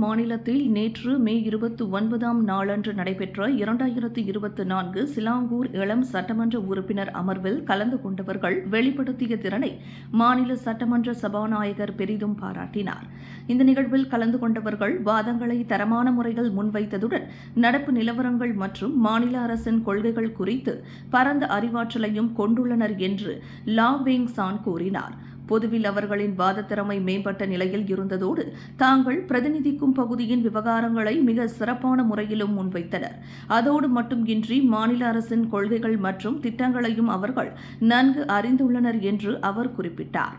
மாநிலத்தில் நேற்று மே 29ஆம் நாளன்று நடைபெற்ற 2024 சிலாங்கூர் இளம் சட்டமன்ற உறுப்பினர் அமர்வில் கலந்து கொண்டவர்கள் வெளிப்படுத்திய திறனை மாநில சட்டமன்ற சபாநாயகர் பெரிதும் பாராட்டினார். இந்த நிகழ்வில் கலந்து கொண்டவர்கள் வாதங்களை தரமான முறையில் முன்வைத்ததுடன் நடப்பு நிலவரங்கள் மற்றும் மாநில அரசின் கொள்கைகள் குறித்து பரந்த அறிவாற்றலையும் கொண்டுள்ளனர் என்று லா வெங் சான் கூறினார். பொதுவில் அவர்களின் வாதத்திறமை மேம்பட்ட நிலையில் இருந்ததோடு தாங்கள் பிரதிநிதிக்கும் பகுதியின் விவகாரங்களை மிக சிறப்பான முறையிலும் முன்வைத்தனர். அதோடு மட்டுமின்றி மாநில அரசின் கொள்கைகள் மற்றும் திட்டங்களையும் அவர்கள் நன்கு அறிந்துள்ளனர் என்று அவர் குறிப்பிட்டார்.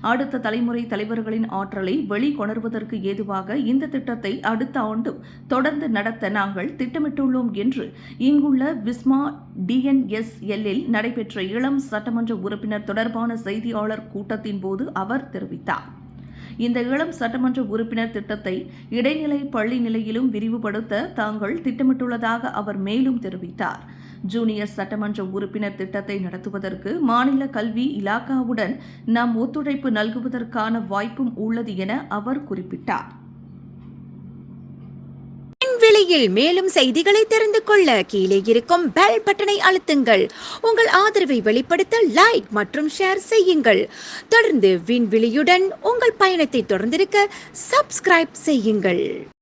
அடுத்த தலைமுறை தலைவர்களின் ஆற்றலை வெளிக்கொணர்வதற்கு ஏதுவாக இந்த திட்டத்தை அடுத்த ஆண்டும் தொடர்ந்து நடத்த நாங்கள் திட்டமிட்டுள்ளோம் என்று இங்குள்ள விஸ்மா டிஎன்எஸ்எல்லில் நடைபெற்ற இளம் சட்டமன்ற உறுப்பினர் தொடர்பான செய்தியாளர் கூட்டத்தின் போது அவர் தெரிவித்தார். இந்த இளம் சட்டமன்ற உறுப்பினர் திட்டத்தை இடைநிலை பள்ளி நிலையிலும் விரிவுபடுத்த தாங்கள் திட்டமிட்டுள்ளதாக அவர் மேலும் தெரிவித்தார். ஜூனியர் சட்டமன்ற உறுப்பினர் திட்டத்தை நடத்துவதற்கு மாநில கல்வி இலாகாவுடன் நாம் ஒத்துழைப்பு நல்குவதற்கான வாய்ப்பும் உள்ளது என அவர் குறிப்பிட்டார். விலையில் மேலும் செய்திகளை தெரிந்து கொள்ள கீழே இருக்கும் பெல் பட்டனை அழுத்துங்கள். உங்கள் ஆதரவை வெளிப்படுத்த லைக் மற்றும் ஷேர் செய்யுங்கள். தொடர்ந்து விண்வெளியுடன் உங்கள் பயணத்தை தொடர்ந்திருக்க சப்ஸ்கிரைப் செய்யுங்கள்.